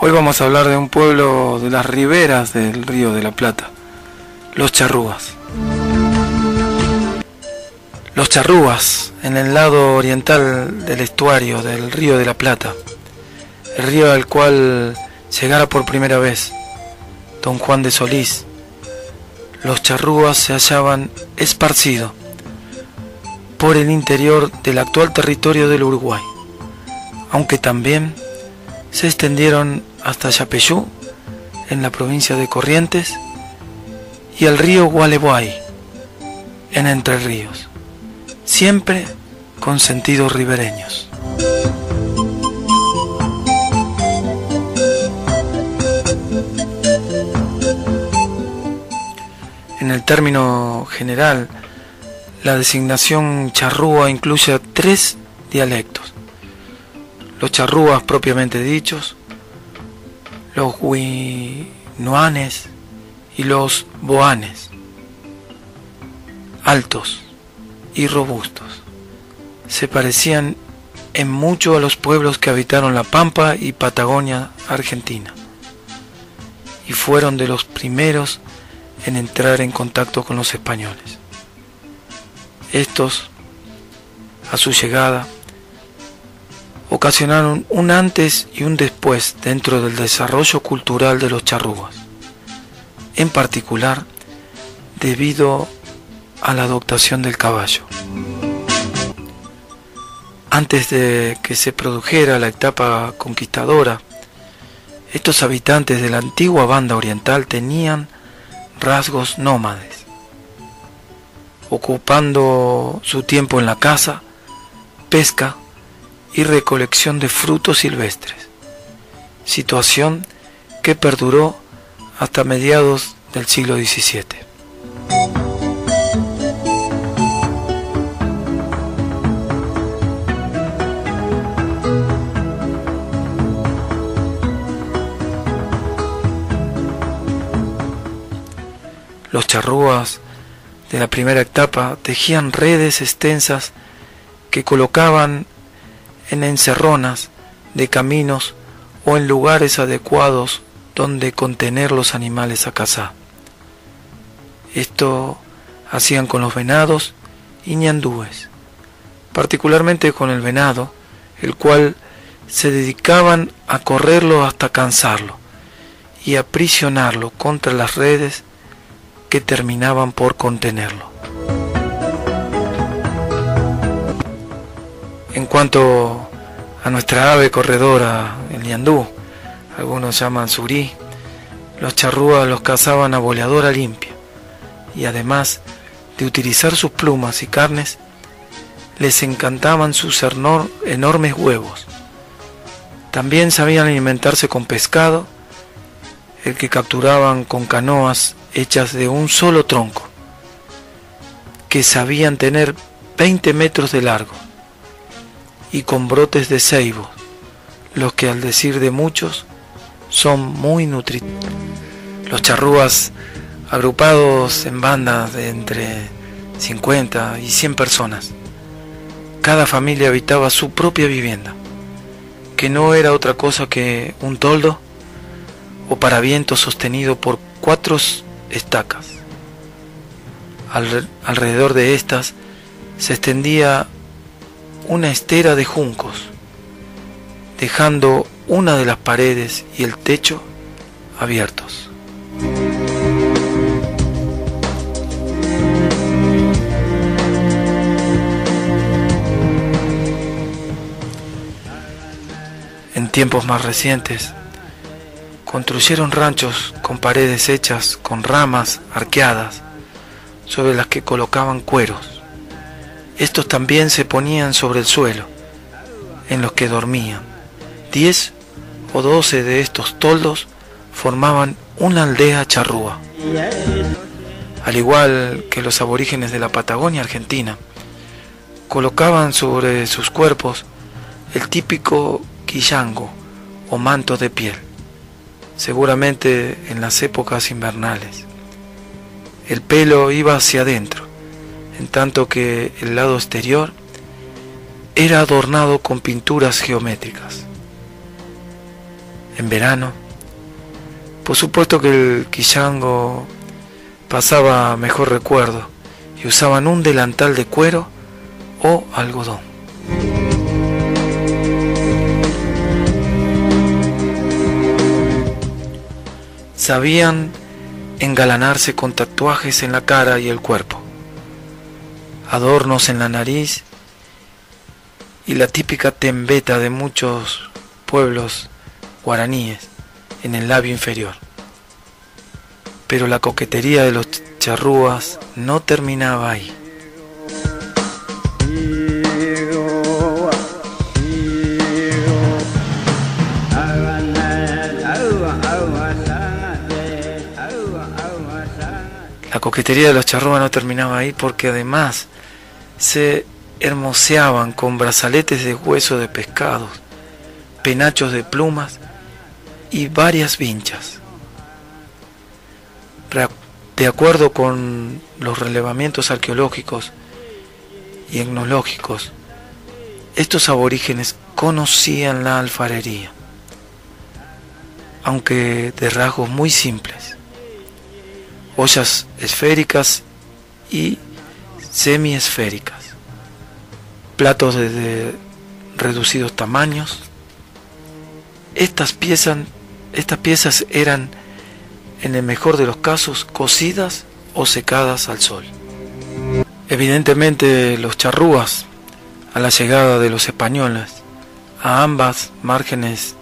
Hoy vamos a hablar de un pueblo de las riberas del Río de la Plata, los charrúas. Los charrúas, en el lado oriental del estuario del Río de la Plata, el río al cual llegara por primera vez don Juan de Solís, los charrúas se hallaban esparcidos por el interior del actual territorio del Uruguay, aunque también se extendieron hasta Yapeyú, en la provincia de Corrientes, y el río Gualeguay, en Entre Ríos, siempre con sentidos ribereños. En el término general, la designación charrúa incluye a 3 dialectos: los charrúas propiamente dichos, los huinoanes y los boanes, altos y robustos. Se parecían en mucho a los pueblos que habitaron la Pampa y Patagonia Argentina, y fueron de los primeros en entrar en contacto con los españoles. Estos, a su llegada, ocasionaron un antes y un después dentro del desarrollo cultural de los charrúas, en particular debido a la adoptación del caballo. Antes de que se produjera la etapa conquistadora, estos habitantes de la antigua banda oriental tenían rasgos nómades, ocupando su tiempo en la caza, pesca y recolección de frutos silvestres, situación que perduró hasta mediados del siglo XVII. Los charrúas de la primera etapa tejían redes extensas que colocaban en encerronas de caminos o en lugares adecuados donde contener los animales a cazar. Esto hacían con los venados y ñandúes, particularmente con el venado, el cual se dedicaban a correrlo hasta cansarlo y aprisionarlo contra las redes que terminaban por contenerlo. En cuanto a nuestra ave corredora, el ñandú, algunos llaman surí, los charrúas los cazaban a boleadora limpia, y además de utilizar sus plumas y carnes, les encantaban sus enormes huevos. También sabían alimentarse con pescado, el que capturaban con canoas hechas de un solo tronco, que sabían tener 20 metros de largo, y con brotes de ceibo, los que al decir de muchos son muy nutritivos. Los charrúas, agrupados en bandas de entre 50 y 100 personas, cada familia habitaba su propia vivienda, que no era otra cosa que un toldo o paraviento sostenido por 4 estacas. Alrededor de estas se extendía una estera de juncos, dejando una de las paredes y el techo abiertos. En tiempos más recientes, construyeron ranchos con paredes hechas con ramas arqueadas sobre las que colocaban cueros. Estos también se ponían sobre el suelo, en los que dormían. 10 o 12 de estos toldos formaban una aldea charrúa. Al igual que los aborígenes de la Patagonia Argentina, colocaban sobre sus cuerpos el típico quillango o manto de piel, seguramente en las épocas invernales. El pelo iba hacia adentro, en tanto que el lado exterior era adornado con pinturas geométricas. En verano, por supuesto que el quillango pasaba mejor recuerdo y usaban un delantal de cuero o algodón. Sabían engalanarse con tatuajes en la cara y el cuerpo, adornos en la nariz y la típica tembeta de muchos pueblos guaraníes en el labio inferior. Pero la coquetería de los charrúas no terminaba ahí. La coquetería de los charrúas no terminaba ahí porque además se hermoseaban con brazaletes de hueso de pescados, penachos de plumas y varias vinchas. De acuerdo con los relevamientos arqueológicos y etnológicos, estos aborígenes conocían la alfarería, aunque de rasgos muy simples. Ollas esféricas y semiesféricas, platos de reducidos tamaños. Estas piezas eran, en el mejor de los casos, cocidas o secadas al sol. Evidentemente los charrúas, a la llegada de los españoles a ambas márgenes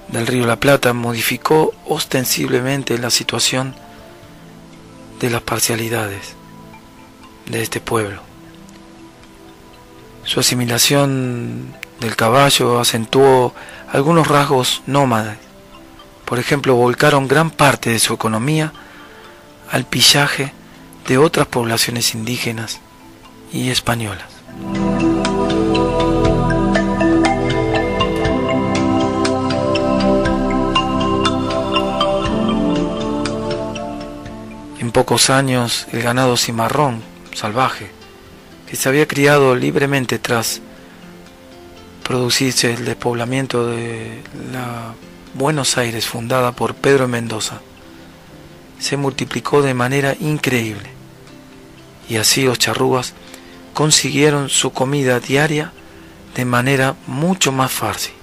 del río La Plata, modificó ostensiblemente la situación de las parcialidades de este pueblo. Su asimilación del caballo acentuó algunos rasgos nómades. Por ejemplo, volcaron gran parte de su economía al pillaje de otras poblaciones indígenas y españolas. En pocos años, el ganado cimarrón salvaje, que se había criado libremente tras producirse el despoblamiento de la Buenos Aires fundada por Pedro Mendoza, se multiplicó de manera increíble, y así los charrúas consiguieron su comida diaria de manera mucho más fácil.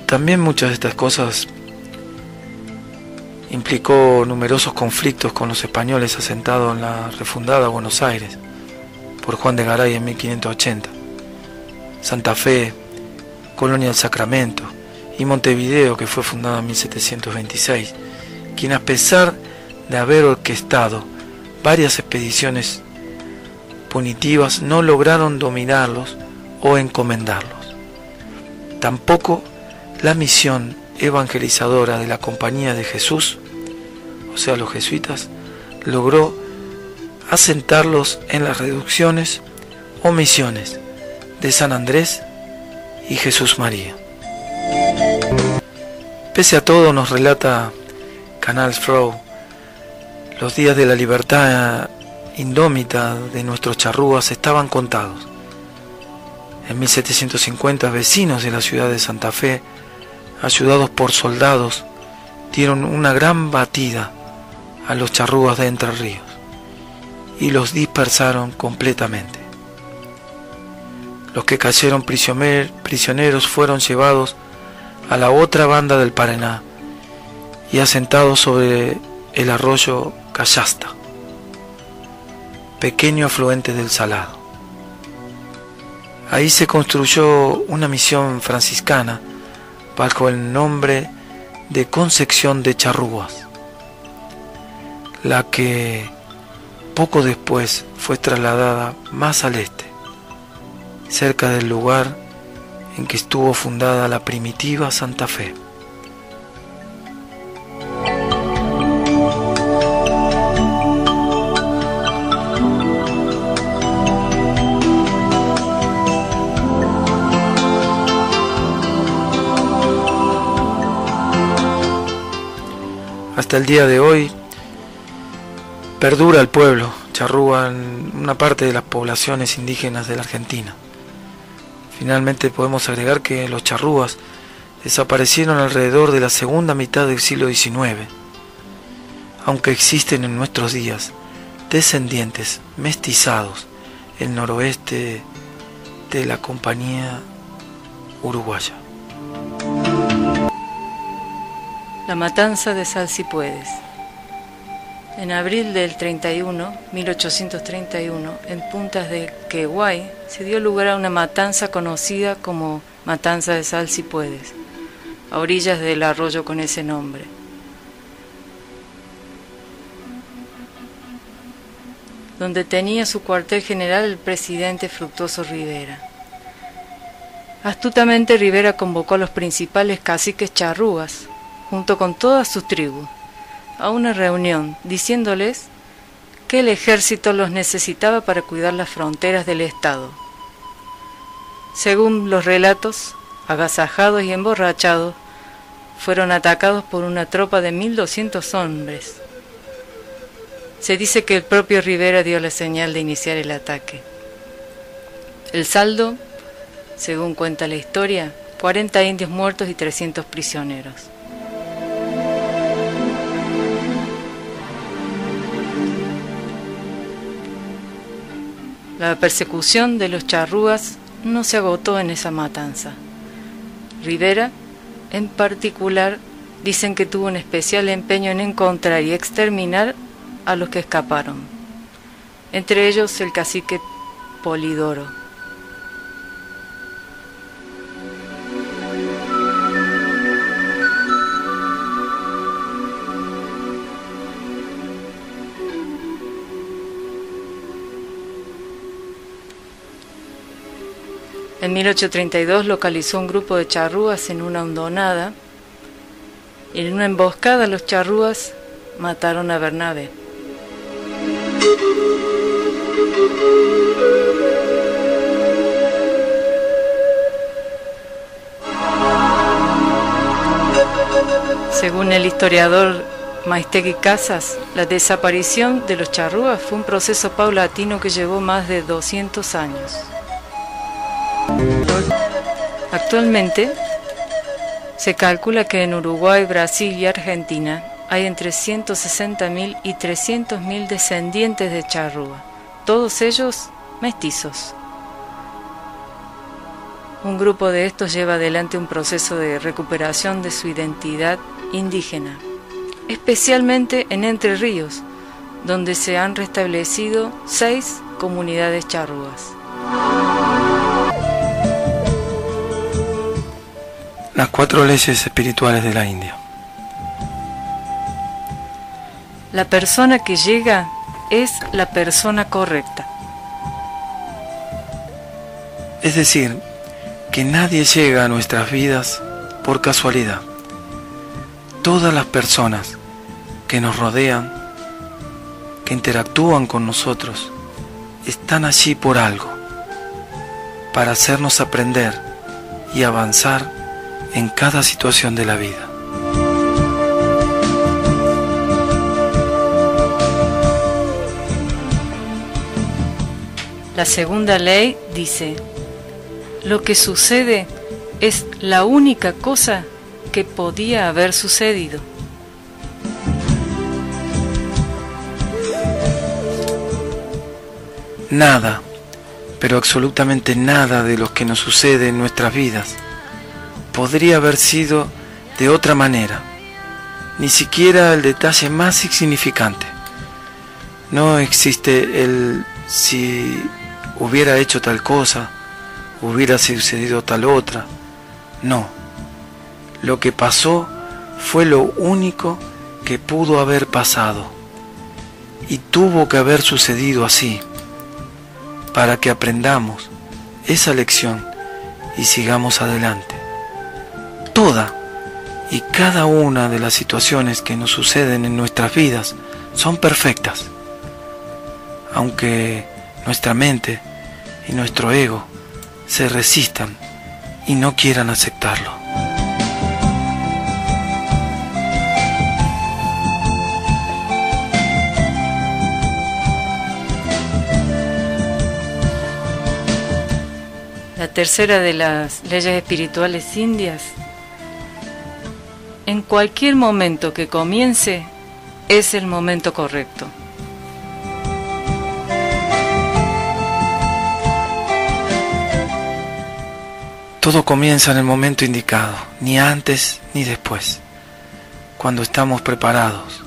También muchas de estas cosas implicó numerosos conflictos con los españoles asentados en la refundada Buenos Aires por Juan de Garay en 1580, Santa Fe, Colonia del Sacramento y Montevideo, que fue fundada en 1726, quien, a pesar de haber orquestado varias expediciones punitivas, no lograron dominarlos o encomendarlos. Tampoco la misión evangelizadora de la Compañía de Jesús, o sea, los jesuitas, logró asentarlos en las reducciones o misiones de San Andrés y Jesús María. Pese a todo, nos relata Canal Froh, los días de la libertad indómita de nuestros charrúas estaban contados. En 1750, vecinos de la ciudad de Santa Fe, ayudados por soldados, dieron una gran batida a los charrúas de Entre Ríos y los dispersaron completamente. Los que cayeron prisioneros fueron llevados a la otra banda del Paraná y asentados sobre el arroyo Callasta, pequeño afluente del Salado. Ahí se construyó una misión franciscana bajo el nombre de Concepción de Charrúas, la que poco después fue trasladada más al este, cerca del lugar en que estuvo fundada la primitiva Santa Fe. Hasta el día de hoy perdura el pueblo charrúa en una parte de las poblaciones indígenas de la Argentina. Finalmente podemos agregar que los charrúas desaparecieron alrededor de la segunda mitad del siglo XIX, aunque existen en nuestros días descendientes mestizados en el noroeste de la Compañía Uruguaya. La matanza de Salsipuedes. En abril del 1831, en Puntas de Queguay, se dio lugar a una matanza conocida como Matanza de Salsipuedes, a orillas del arroyo con ese nombre. Donde tenía su cuartel general el presidente Fructuoso Rivera. Astutamente Rivera convocó a los principales caciques charrúas, junto con todas sus tribus, a una reunión, diciéndoles que el ejército los necesitaba para cuidar las fronteras del Estado. Según los relatos, agasajados y emborrachados, fueron atacados por una tropa de 1.200 hombres. Se dice que el propio Rivera dio la señal de iniciar el ataque. El saldo, según cuenta la historia, 40 indios muertos y 300 prisioneros. La persecución de los charrúas no se agotó en esa matanza. Rivera, en particular, dicen que tuvo un especial empeño en encontrar y exterminar a los que escaparon, entre ellos el cacique Polidoro. En 1832 localizó un grupo de charrúas en una hondonada y en una emboscada los charrúas mataron a Bernabé. Según el historiador Maistegui Casas, la desaparición de los charrúas fue un proceso paulatino que llevó más de 200 años. Actualmente, se calcula que en Uruguay, Brasil y Argentina hay entre 160.000 y 300.000 descendientes de charrúa, todos ellos mestizos. Un grupo de estos lleva adelante un proceso de recuperación de su identidad indígena, especialmente en Entre Ríos, donde se han restablecido 6 comunidades charrúas. Las 4 leyes espirituales de la India. La persona que llega es la persona correcta. Es decir, que nadie llega a nuestras vidas por casualidad. Todas las personas que nos rodean, que interactúan con nosotros, están allí por algo, para hacernos aprender y avanzar en cada situación de la vida. La segunda ley dice: lo que sucede es la única cosa que podía haber sucedido. Nada, pero absolutamente nada de lo que nos sucede en nuestras vidas podría haber sido de otra manera, ni siquiera el detalle más insignificante. No existe el si hubiera hecho tal cosa, hubiera sucedido tal otra. No, lo que pasó fue lo único que pudo haber pasado, y tuvo que haber sucedido así, para que aprendamos esa lección y sigamos adelante. Toda y cada una de las situaciones que nos suceden en nuestras vidas son perfectas, aunque nuestra mente y nuestro ego se resistan y no quieran aceptarlo. La tercera de las leyes espirituales indias: en cualquier momento que comience, es el momento correcto. Todo comienza en el momento indicado, ni antes ni después, cuando estamos preparados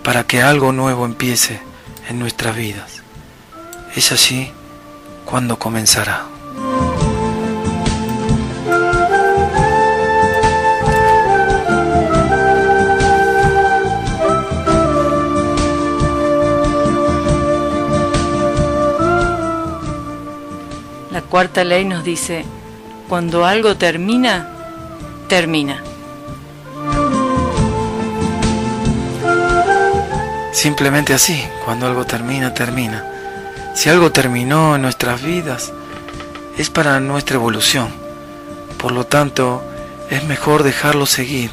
para que algo nuevo empiece en nuestras vidas. Es allí cuando comenzará. La cuarta ley nos dice: cuando algo termina, termina. Simplemente así, cuando algo termina, termina. Si algo terminó en nuestras vidas, es para nuestra evolución. Por lo tanto, es mejor dejarlo seguir,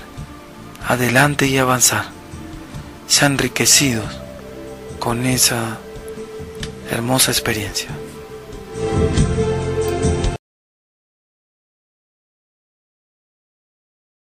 adelante y avanzar, ya enriquecidos con esa hermosa experiencia.